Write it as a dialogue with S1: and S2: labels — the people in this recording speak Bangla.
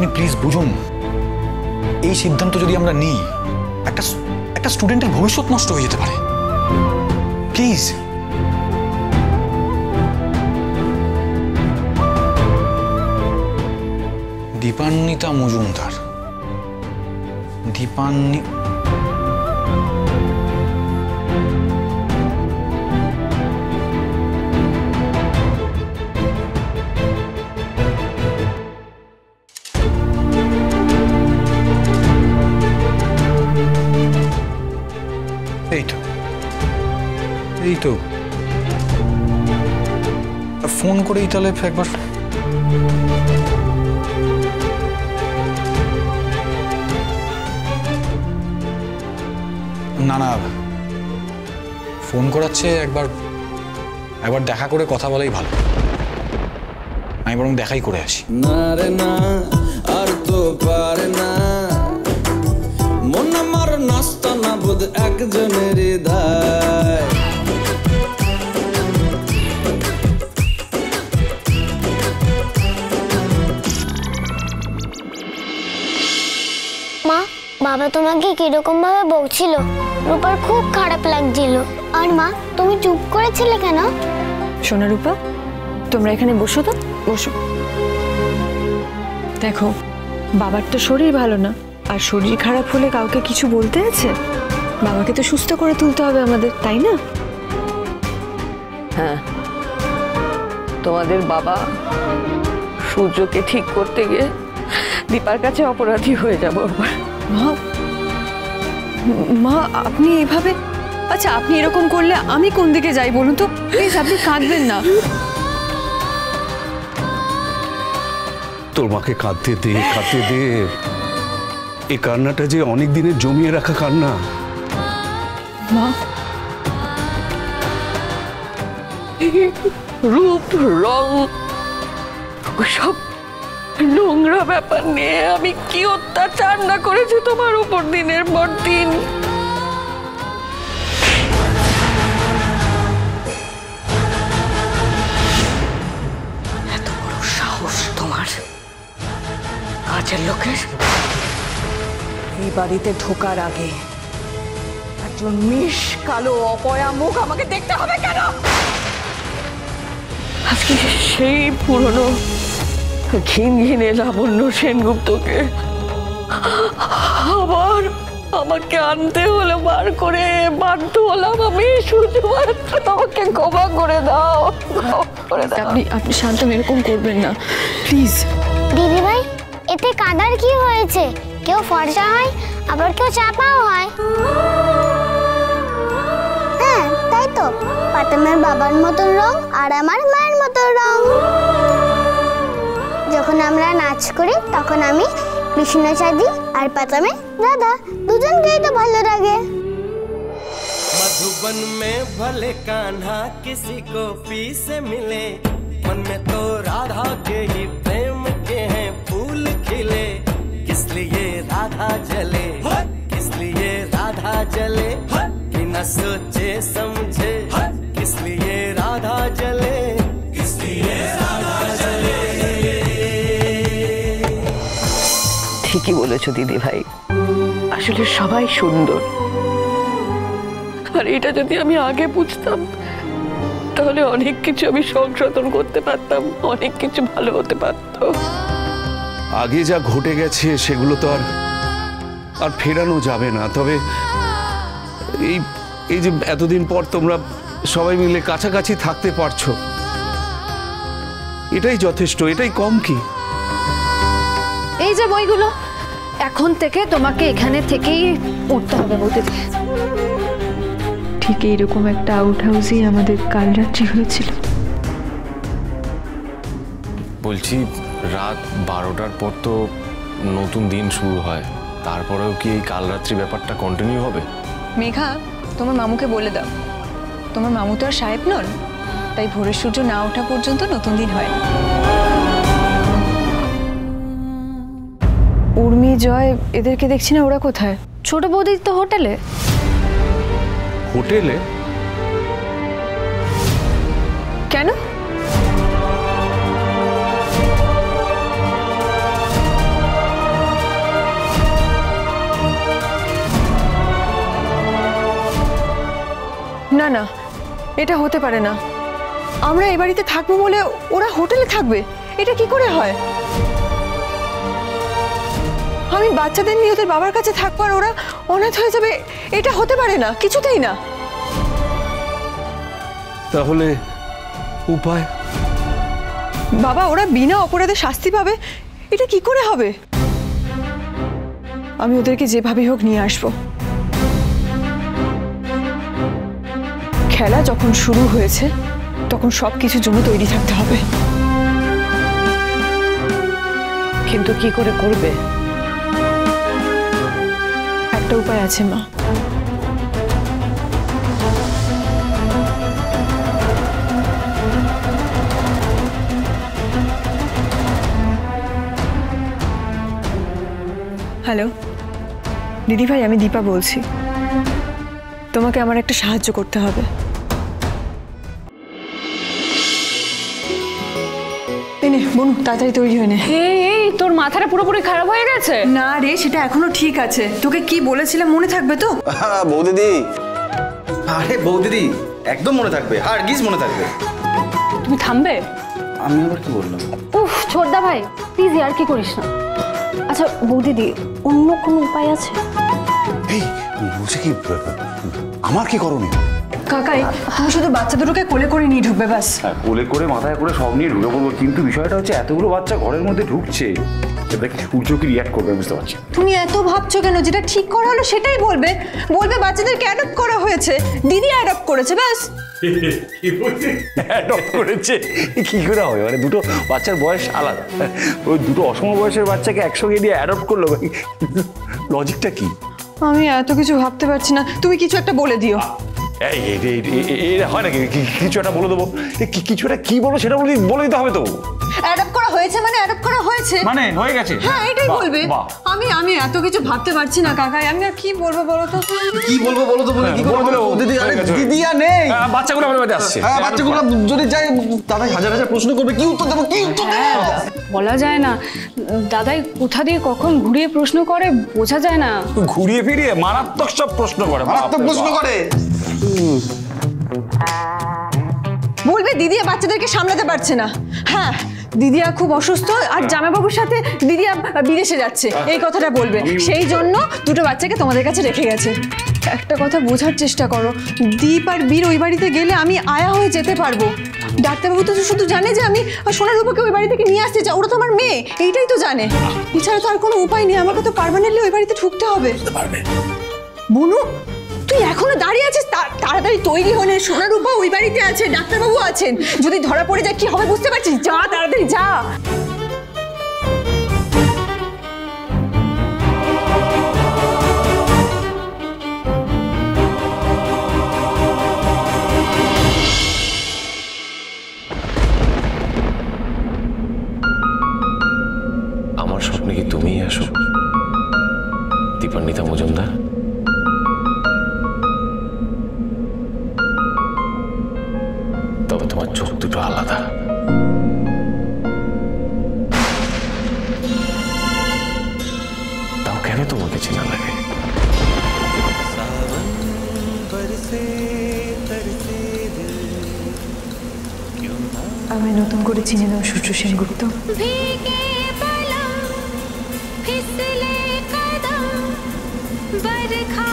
S1: আপনি প্লিজ বুঝুন, এই সিদ্ধান্ত যদি আমরা নিই একটা স্টুডেন্টের ভবিষ্যৎ নষ্ট হয়ে যেতে পারে। প্লিজ। দীপান্বিতা মজুমদার, এই তো ফোন করেই তাহলে একবার। না না, ফোন করাচ্ছে, একবার দেখা করে কথা বলাই ভালো। আমি বরং দেখাই করে আসি।
S2: না রে না, আর তো পারে না, মন আমার নাস্তা না বোধ একজনের হৃদয়।
S3: মা, বাবা তোমাকে কিরকম ভাবে বকছিল, রূপার খুব খারাপ লাগছিল। আর মা, তুমি চুপ করেছিলে কেন?
S4: সোনা রূপা, তোমরা এখানে বসো তো, বসো। দেখো, বাবার তো শরীর ভালো না, আর শরীর খারাপ হলে কাউকে কিছু বলতে আছে? বাবাকে তো সুস্থ করে তুলতে হবে আমাদের, তাই না?
S5: হ্যাঁ, তোমাদের বাবা সূর্যকে ঠিক করতে গিয়ে দীপার কাছে অপরাধী হয়ে যাব।
S4: মা, মা আপনি এইভাবে, আচ্ছা আপনি এরকম করলে আমি কোন দিকে যাই বলুন তো? প্লিজ আপনি কাঁদবেন না।
S6: তোর মাকে কাঁদতে দে, কাঁদতে দে। এই কান্নাটা যে অনেক দিনের জমিয়ে রাখা কান্না।
S4: মা,
S5: রূপ রং সব নোংরা ব্যাপার নিয়ে আমি কি অত্যাচার না করেছি তোমার উপর দিনের পর দিন। এত বড় সাহস তোমার, কাজের লোকের! এই বাড়িতে ঢোকার আগে একজন মিশ কালো অপয়া মুখ আমাকে দেখতে হবে কেন? আজকে সেই পুরনো ঘিনঘিনে লাবণ্য সেনগুপ্তকে আবার আমাকে আনতে হলো, বার করে বাধ্য হলাম আমি। শুধুমাত্র আমাকে ক্ষমা করে দাও,
S4: আপনি শান্ত, এরকম করবেন না প্লিজ।
S3: দিদি ভাই, এতে কাদার কি হয়েছে? কেউ ফর্সা হয়, আবার কেউ চাপাও হয়। হ্যাঁ তাই তো, পাতামের বাবার মতন রং আর আমার মায়ের মতন রং। যখন আমরা নাচ করি তখন আমি কৃষ্ণ চাঁদি আর পাতামে দাদা, দুজনকেই তো ভালো লাগে।
S2: मधुबन में भले कान्हा किसी को पी से मिले, मन में तो राधा के ही प्रेम के हैं फूल खिले। किस लिए राधा जले, किस लिए राधा जले, बिना सोचे समझे किस लिए राधा जले, किस लिए राधा जले।
S5: ঠিকই বলেছো দিদি ভাই, আসলে সবাই সুন্দর। আর এটা যদি আমি আগে বুঝতাম তাহলে অনেক কিছু আমি সংশোধন করতে পারতাম, অনেক কিছু ভালো হতে পারত।
S6: আগে যা ঘটে গেছে সেগুলো তো আর ফেরানো যাবে না। তবে এই যে এতদিন পর তোমরা সবাই মিলে কাছাকাছি থাকতে পারছো, এটাই যথেষ্ট, এটাই কম কি?
S4: এই যে বইগুলো, এখন থেকে তোমাকে এখানে থেকেই পড়তে হবে বলতে। ঠিক এইরকম একটা আউট হাউসেই আমাদের কাল রাত্রি হয়েছিল।
S7: বলছি, রাত 12টার পর তো নতুন দিন শুরু হয়, তারপরেও কি এই কাল রাত্রি ব্যাপারটা কন্টিনিউ হবে?
S4: মেঘা, তোমার মামুকে বলে দাও, তোমার মামু তো আর সাহেব নন, তাই ভোরের সূর্য না ওঠা পর্যন্ত নতুন দিন হয় না। উর্মি, জয়, এদেরকে দেখছি না, ওরা কোথায়? ছোট বৌদি তো হোটেলে।
S6: হোটেলে?
S4: কেন? না না, এটা হতে পারে না। আমরা এই বাড়িতে থাকবো বলে ওরা হোটেলে থাকবে, এটা কি করে হয়? আমি বাচ্চাদের নিয়ে ওদের বাবার কাছে থাকবো আর ওরা অনাথ হয়ে যাবে, এটা হতে পারে না, কিছুতেই না।
S6: তাহলে উপায়?
S4: বাবা, ওরা বিনা অপরাধে শাস্তি পাবে, এটা কি করে হবে? আমি ওদেরকে যেভাবে হোক নিয়ে আসবো। খেলা যখন শুরু হয়েছে তখন সবকিছুর জন্য তৈরি থাকতে হবে।
S5: কিন্তু কি করে করবে?
S4: একটা উপায় আছে মা। হ্যালো দিদি ভাই, আমি দীপা বলছি। তোমাকে আমার একটা সাহায্য করতে হবে। এনে বনু, তাড়াতাড়ি তৈরি হয়ে নে।
S8: এই তোর মাথাটা পুরোপুরি খারাপ হয়ে গেছে?
S4: না রে, সেটা এখনো ঠিক আছে। তোকে কি বলেছিলাম মনে থাকবে তো?
S9: বৌদিদি, আরে বৌদিদি একদম মনে থাকবে, হারগিজ মনে থাকবে।
S8: তুমি থামবে?
S9: আমি আবার কি বললাম?
S8: উফ ছোটদা ভাই প্লিজ আর কি করিস না। আচ্ছা বৌদিদি, অন্য কোনো উপায় আছে?
S10: এই বলছে কি, আমার কি করণীয়?
S4: কাকাই, তুমি শুধু বাচ্চা দুটোকে কোলে করে নিয়ে ঢুকবে ব্যাস।
S10: কোলে করে মাথায় করে সব নিয়ে ঢুকে পড়বো, কিন্তু বিষয়টা হচ্ছে এতগুলো বাচ্চা ঘরের মধ্যে ঢুকছে, এটা কি সূর্য কি রিয়াক্ট করবে বুঝতে পারছি।
S4: তুমি এত ভাবছো কেন? যেটা ঠিক করা হলো সেটাই বলবে। বলবে বাচ্চাদেরকে অ্যাডপ্ট করা হয়েছে, দিদি অ্যাডপ্ট করেছে, ব্যাস।
S10: অ্যাডপ্ট করেছে কি করে হবে? মানে দুটো বাচ্চার বয়স আলাদা, ওই দুটো অসম বয়সের বাচ্চাকে একসঙ্গে নিয়ে অ্যাডপ্ট করলো, লজিকটা কি?
S4: আমি এত কিছু ভাবতে পারছি না, তুমি কিছু একটা বলে দিও।
S10: এটা হয় নাকি? কিছু একটা বলে দেবো, কিছু একটা কি বলবো সেটা বলে দিতে হবে তো।
S4: অ্যাডপ্ট করা হয়েছে মানে অ্যাডপ্ট করা হয়েছে,
S10: মানে হয়ে গেছে,
S4: হ্যাঁ এটাই বলবে। আমি এত কিছু ভাবতে পারছি না কাকাই, আমি আর কি বলবো বলো তো?
S9: কি বলবো বলো তো? বলে কি করবো বৌদিদি? আরে দিদি আর নেই,
S10: বাচ্চাগুলো আমার বাড়িতে আসছে।
S9: হ্যাঁ বাচ্চাগুলো যদি যাই দাদা হাজার হাজার প্রশ্ন করবে, কি উত্তর দেবো? কি উত্তর দেবো?
S8: বলা যায় না, দাদাই কোথা দিয়ে কখন ঘুরিয়ে প্রশ্ন করে বোঝা যায় না।
S10: ঘুরিয়ে ফিরিয়ে মারাত্মক সব প্রশ্ন করে,
S9: মারাত্মক প্রশ্ন করে।
S4: বলবে দিদিয়া বাচ্চাদেরকে সামলাতে পারছে না। হ্যাঁ, দিদিয়া খুব অসুস্থ আর জামাইবাবুর সাথে দিদিয়া বিদেশে যাচ্ছে, এই কথাটা বলবে। সেই জন্য দুটো বাচ্চাকে তোমাদের কাছে রেখে গেছে। একটা কথা বোঝার চেষ্টা করো, দীপ আর বীর ওই বাড়িতে গেলে আমি আয়া হয়ে যেতে পারবো। ডাক্তারবাবু তো শুধু জানে যে আমি সোনারূপাকে ওই বাড়ি থেকে নিয়ে আসতে চাই, ওরা তো আমার মেয়ে, এইটাই তো জানে। এছাড়া তো আর কোনো উপায় নেই, আমাকে তো পার্মানেন্টলি ওই বাড়িতে ঢুকতে হবে। বনু, তুই এখনো দাঁড়িয়ে আছিস? তাড়াতাড়ি তৈরি হলে, সোনারূপা ওই বাড়িতে আছে, ডাক্তারবাবু আছেন, যদি ধরা পড়ে যায় কি হবে বুঝতে পারছিস? যা তাড়াতাড়ি যা।
S7: আমার স্বপ্নে কি তুমিই আসো, দীপান্বিতা মজুমদার? তবে তোমার চোখ দুটো আলাদা। তাও কেন তোমাকে চেনা লাগে?
S4: আমি নতুন করে চিনে নাও সূর্য সেনগুপ্ত।
S3: फिसले कदम बरखा